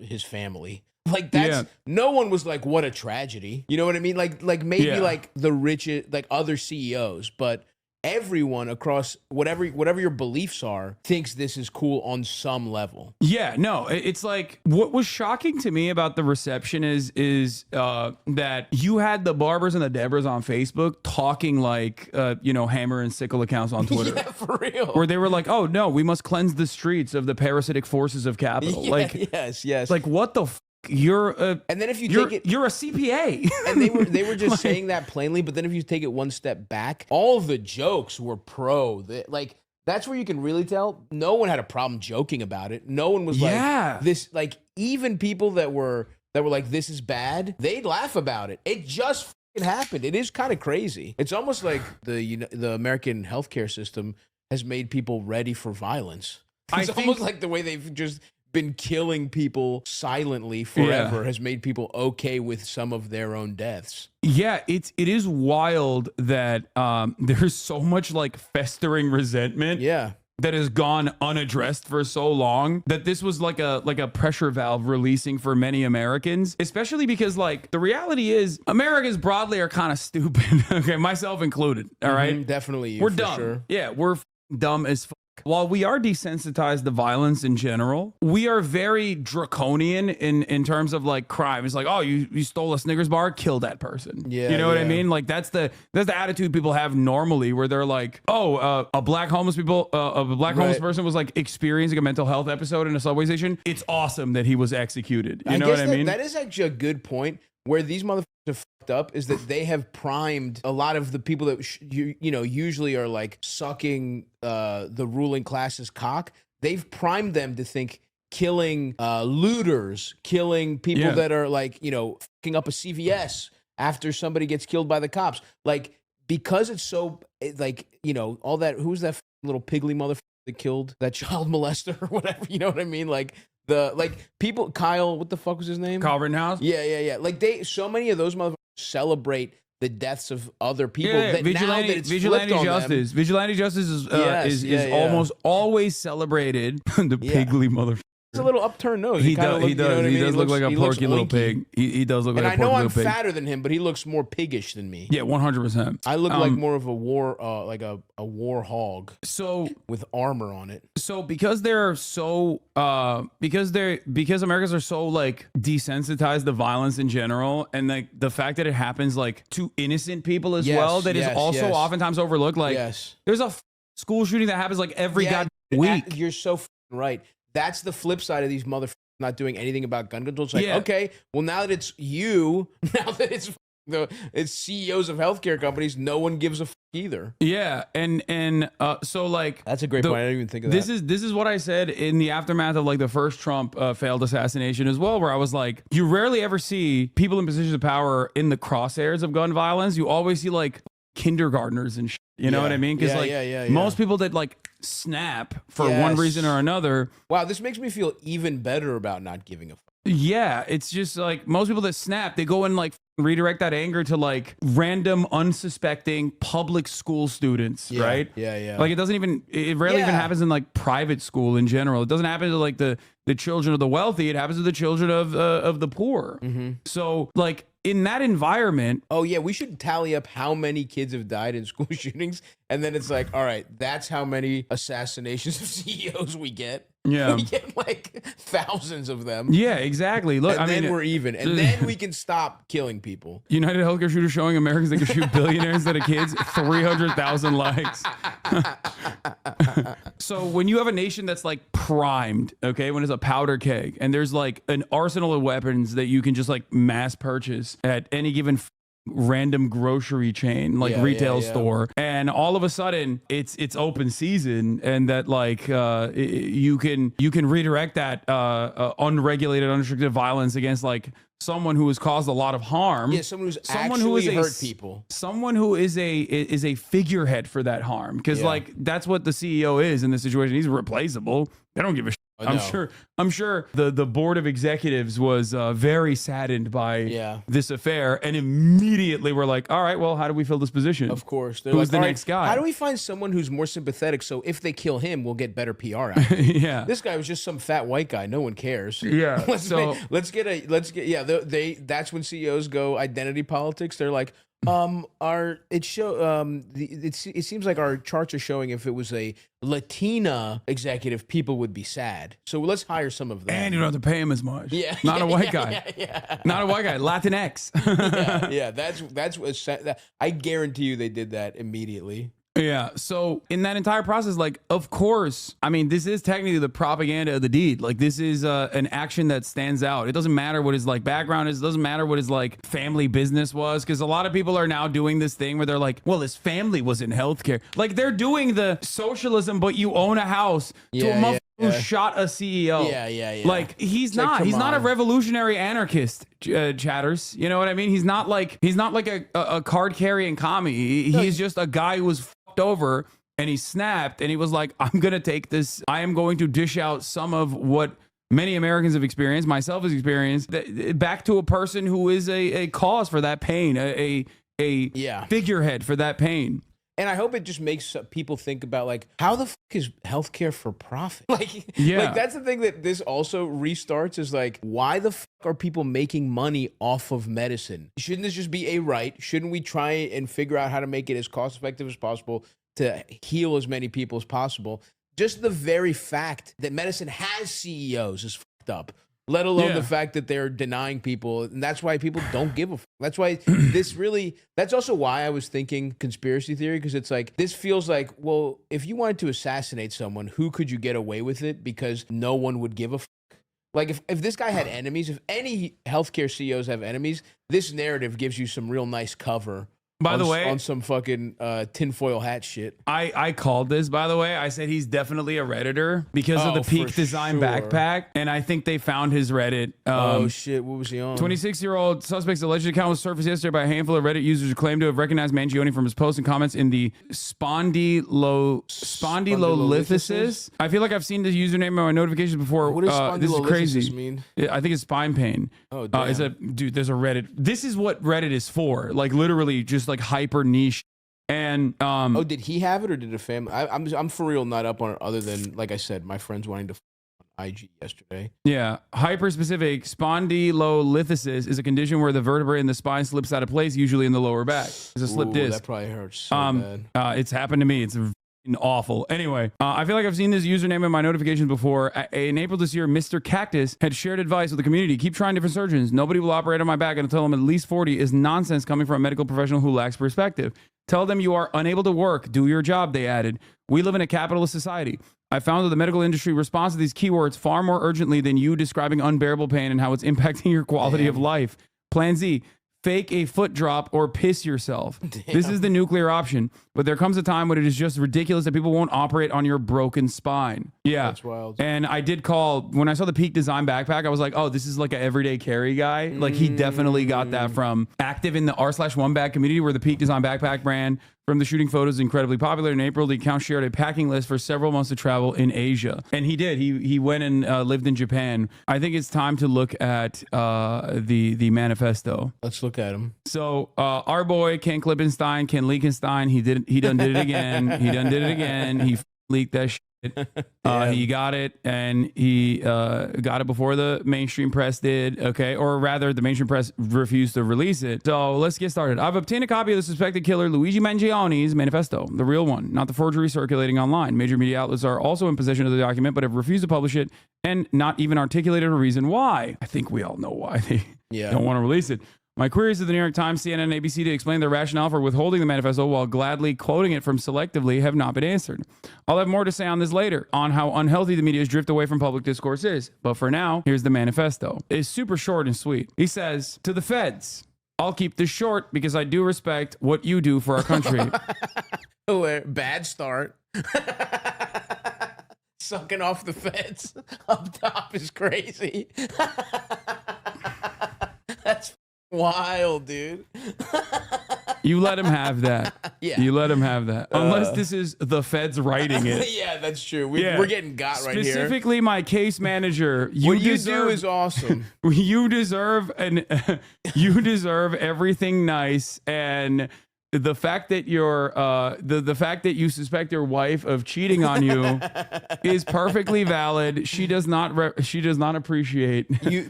his family. Like that's no one was like, what a tragedy. You know what I mean? Like maybe like the richest, like other CEOs, but everyone across whatever your beliefs are thinks this is cool on some level. Yeah, no, it's like what was shocking to me about the reception is that you had the Barbers and the Debras on Facebook talking like hammer and sickle accounts on Twitter. Yeah, for real. Where they were like, "Oh no, we must cleanse the streets of the parasitic forces of capital." Yeah, like yes. Like what the you're and then if you take it, you're a CPA. And they were just saying that plainly, but then if you take it one step back, all of the jokes were like that's where you can really tell no one had a problem joking about it. No one was like this, like even people that were like this is bad, they'd laugh about it. It just happened. It is kind of crazy. It's almost like the American healthcare system has made people ready for violence. It's almost like the way they've just been killing people silently forever has made people okay with some of their own deaths. Yeah, it is wild that there's so much like festering resentment. Yeah. That has gone unaddressed for so long that this was like a pressure valve releasing for many Americans, especially because like the reality is Americans broadly are kind of stupid. Okay, myself included. All right, definitely, we're dumb. Sure. Yeah, we're dumb as fuck. While we are desensitized to violence in general, we are very draconian in terms of like crime. It's like, oh, you stole a Snickers bar, kill that person. Yeah, you know what I mean? Like that's the attitude people have normally, where they're like, oh, a black homeless homeless person was like experiencing a mental health episode in a subway station. It's awesome that he was executed. You know what I mean? That is actually a good point. Where these motherfuckers are fucked up is that they have primed a lot of the people that usually are like sucking the ruling class's cock. They've primed them to think killing looters, killing people that are like fucking up a CVS after somebody gets killed by the cops. Like because it's so like all that. Who's that little piggly motherfucker that killed that child molester or whatever? You know what I mean? Like. People, Kyle, what the fuck was his name? Kyle Rittenhouse? Yeah. Like so many of those motherfuckers celebrate the deaths of other people. That vigilante justice. Vigilante justice is almost always celebrated. The piggly motherfucker. He's a little upturned nose. He does look like a porky little pig. He does look like a porky little pig. And I know I'm fatter than him, but he looks more piggish than me. Yeah, 100%. I look like more of a war, like a war hog. So with armor on it. So because they're so, because Americans are so like desensitized to violence in general, and like the fact that it happens like to innocent people as well, that is also oftentimes overlooked. Like there's a school shooting that happens like every goddamn week. You're so right. That's the flip side of these motherfuckers not doing anything about gun control. It's like, okay, well, now that it's you, now that it's CEOs of healthcare companies, no one gives a fuck either. Yeah, and so like that's a great point. I didn't even think of that. This is what I said in the aftermath of like the first Trump failed assassination as well, where I was like, you rarely ever see people in positions of power in the crosshairs of gun violence. You always see like kindergartners and shit. You know what I mean? Because most people that like snap for one reason or another. Wow, this makes me feel even better about not giving a fuck. Yeah, it's just like most people that snap, they go and like redirect that anger to like random unsuspecting public school students, right? Yeah. Like it rarely even happens in like private school in general. It doesn't happen to like the children of the wealthy. It happens to the children of the poor. So like in that environment. Oh yeah, we should tally up how many kids have died in school shootings, and then it's like, all right, that's how many assassinations of CEOs we get. Yeah, we get like thousands of them. Yeah, exactly. Look, and then we're even, and then we can stop killing people. United Healthcare Shooter showing Americans they can shoot billionaires instead of kids. 300,000 likes. So when you have a nation that's like primed, okay, when it's a powder keg, and there's like an arsenal of weapons that you can just like mass purchase at any given random grocery chain, like retail store, and all of a sudden it's open season, and that like you can redirect that unregulated, unrestricted violence against like someone who has caused a lot of harm. Yeah, someone who's hurt people. Someone who is a figurehead for that harm, because like that's what the CEO is in this situation. He's replaceable. They don't give a shit I'm sure the board of executives was very saddened by this affair, and immediately we're like, all right, well, how do we fill this position? Of course. Who's like, the next guy? How do we find someone who's more sympathetic so if they kill him, we'll get better PR out of it? Yeah. This guy was just some fat white guy. No one cares. Yeah. That's when CEOs go identity politics. They're like, it seems like our charts are showing if it was a Latina executive, people would be sad. So let's hire some of them. And you don't have to pay him as much. Yeah. Not a white guy. Not a white guy. Latinx. That's what I guarantee you they did that immediately. Yeah. So in that entire process, like, of course, I mean, this is technically the propaganda of the deed. Like, this is an action that stands out. It doesn't matter what his like background is. It doesn't matter what his like family business was. Because a lot of people are now doing this thing where they're like, well, his family was in healthcare. Like, they're doing the socialism, but you own a house to a motherfucker who shot a CEO. Yeah. Like, he's not a revolutionary anarchist, chatters. You know what I mean? He's not like a card carrying commie. He's just a guy who was over and he snapped and he was like, I'm gonna take this, I am going to dish out some of what many Americans have experienced, myself has experienced, back to a person who is a cause for that pain, a figurehead for that pain. And I hope it just makes people think about, like, how the fuck is healthcare for profit? Like that's the thing that this also restarts is like, why the fuck are people making money off of medicine? Shouldn't this just be a right? Shouldn't we try and figure out how to make it as cost effective as possible to heal as many people as possible? Just the very fact that medicine has CEOs is fucked up. Let alone the fact that they're denying people. And that's why people don't give a fuck. That's why that's also why I was thinking conspiracy theory, because it's like, this feels like, well, if you wanted to assassinate someone, who could you get away with it? Because no one would give a fuck. Like, if this guy had enemies, if any healthcare CEOs have enemies, this narrative gives you some real nice cover. By the way, on some fucking tinfoil hat shit. I called this, by the way. I said he's definitely a Redditor because of the Peak Design backpack. And I think they found his Reddit. Oh, shit. What was he on? 26-year-old suspect's alleged account was surfaced yesterday by a handful of Reddit users who claim to have recognized Mangione from his posts and comments in the spondylolithiasis. I feel like I've seen this username in my notifications before. What does spondylolithiasis mean? I think it's spine pain. Oh, damn. Dude, there's a Reddit. This is what Reddit is for. Like, literally just like hyper niche. And did he have it or did a family? I'm for real not up on it, other than, like I said, my friends wanting to on IG yesterday. Yeah, hyper specific spondylolithiasis is a condition where the vertebrae in the spine slips out of place, usually in the lower back. It's a slip disc. That probably hurts so bad. It's happened to me. It's awful. Anyway, I feel like I've seen this username in my notifications before. In April this year, Mr. Cactus had shared advice with the community. Keep trying different surgeons. Nobody will operate on my back until I'm at least 40 is nonsense coming from a medical professional who lacks perspective. Tell them you are unable to work. Do your job, they added. We live in a capitalist society. I found that the medical industry responds to these keywords far more urgently than you describing unbearable pain and how it's impacting your quality of life. Plan Z. Fake a foot drop or piss yourself. This is the nuclear option. But there comes a time when it is just ridiculous that people won't operate on your broken spine. Yeah. That's wild. And I did call, when I saw the Peak Design backpack, I was like, oh, this is like an everyday carry guy. Like, he definitely got that from active in the r/1 bag community, where the Peak Design backpack brand from the shooting photos is incredibly popular. In April, the account shared a packing list for several months of travel in Asia. And he did. He went and lived in Japan. I think it's time to look at the manifesto. Let's look at him. So our boy, Ken Klippenstein, Ken Leakenstein, he done did it again. He leaked that shit. He got it, and he got it before the mainstream press did, okay? Or rather, the mainstream press refused to release it. So let's get started. I've obtained a copy of the suspected killer Luigi Mangione's manifesto, the real one, not the forgery circulating online. Major media outlets are also in possession of the document, but have refused to publish it and not even articulated a reason why. I think we all know why they don't want to release it. My queries to the New York Times, CNN, and ABC to explain their rationale for withholding the manifesto while gladly quoting it from selectively have not been answered. I'll have more to say on this later, on how unhealthy the media's drift away from public discourse is. But for now, here's the manifesto. It's super short and sweet. He says, to the feds, I'll keep this short because I do respect what you do for our country. Bad start. Sucking off the feds up top is crazy. That's wild, dude. You let him have that. Yeah. You let him have that. Unless this is the feds writing it. Yeah, that's true. We're getting got right here. Specifically, my case manager. What you do is awesome. You deserve you deserve everything nice, and the fact that the fact that you suspect your wife of cheating on you is perfectly valid. She does not appreciate your